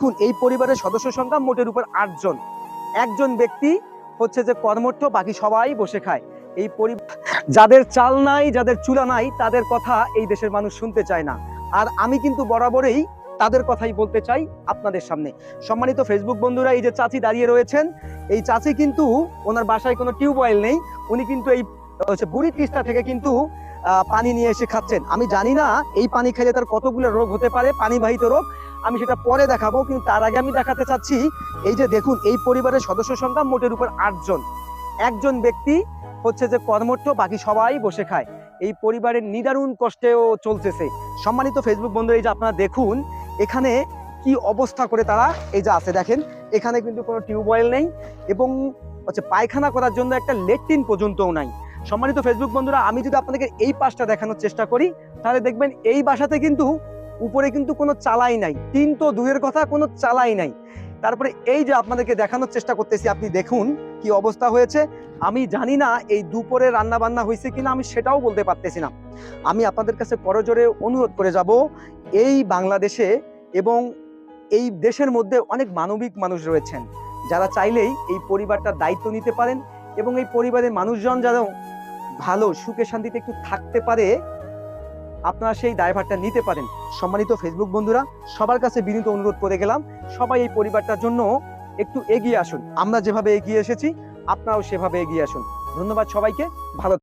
দেখুন এই পরিবারের সদস্য সংখ্যা মোটের উপর ৮ জন। একজন ব্যক্তি হচ্ছে যে কর্মঠ, বাকি সবাই বসে খায়। এই পরিবার যাদের চাল নাই, যাদের চুলা নাই, তাদের কথা এই দেশের মানুষ শুনতে চায় না। আর আমি কিন্তু বরাবরই তাদের কথাই বলতে চাই আপনাদের সামনে। সম্মানিত ফেসবুক বন্ধুরা, এই যে চাচি দাঁড়িয়ে রয়েছেন, এই চাচি কিন্তু ওনার বাসায় কোনো টিউবওয়েল নেই। উনি কিন্তু এই বুড়ি তিস্তা থেকে কিন্তু পানি নিয়ে এসে খাচ্ছেন। আমি জানি না এই পানি খেলে তার কতগুলো রোগ হতে পারে, পানিবাহিত রোগ। আমি সেটা পরে দেখাবো, কিন্তু তার আগে আমি দেখাতে চাচ্ছি এই যে দেখুন এই পরিবারের সদস্য সংখ্যা মোটের উপর ৮ জন। একজন ব্যক্তি হচ্ছে যে কর্মঠ, বাকি সবাই বসে খায়। এই পরিবারের নিদারুণ কষ্টেও চলতেছে। সম্মানিত ফেসবুক বন্ধু, এই যে আপনারা দেখুন এখানে কি অবস্থা করে তারা এই যে আছে, দেখেন এখানে কিন্তু কোনো টিউবওয়েল নেই এবং হচ্ছে পায়খানা করার জন্য একটা লেট্রিন পর্যন্তও নাই। সম্মানিত ফেসবুক বন্ধুরা, আমি যদি আপনাদেরকে এই পাশটা দেখানোর চেষ্টা করি, তাহলে দেখবেন এই বাসাতে কিন্তু উপরে কিন্তু কোনো চালাই নাই, টিন তো দূরের কথা, কোনো চালাই নাই। তারপরে এই যে আপনাদেরকে দেখানোর চেষ্টা করতেছি, আপনি দেখুন কি অবস্থা হয়েছে। আমি জানি না এই দুপুরে রান্না বান্না হয়েছে কিনা, আমি সেটাও বলতে পারতেছি না। আমি আপনাদের কাছে করজোরে অনুরোধ করে যাব, এই বাংলাদেশে এবং এই দেশের মধ্যে অনেক মানবিক মানুষ রয়েছেন, যারা চাইলেই এই পরিবারটার দায়িত্ব নিতে পারেন এবং এই পরিবারের মানুষজন যেন ভালো সুখে শান্তিতে একটু থাকতে পারে, আপনারা সেই দায়ভারটা নিতে পারেন। সম্মানিত ফেসবুক বন্ধুরা, সবার কাছে বিনীত অনুরোধ করে গেলাম, সবাই এই পরিবারটার জন্য একটু এগিয়ে আসুন। আমরা যেভাবে এগিয়ে এসেছি, আপনারাও সেভাবে এগিয়ে আসুন। ধন্যবাদ সবাইকে, ভালো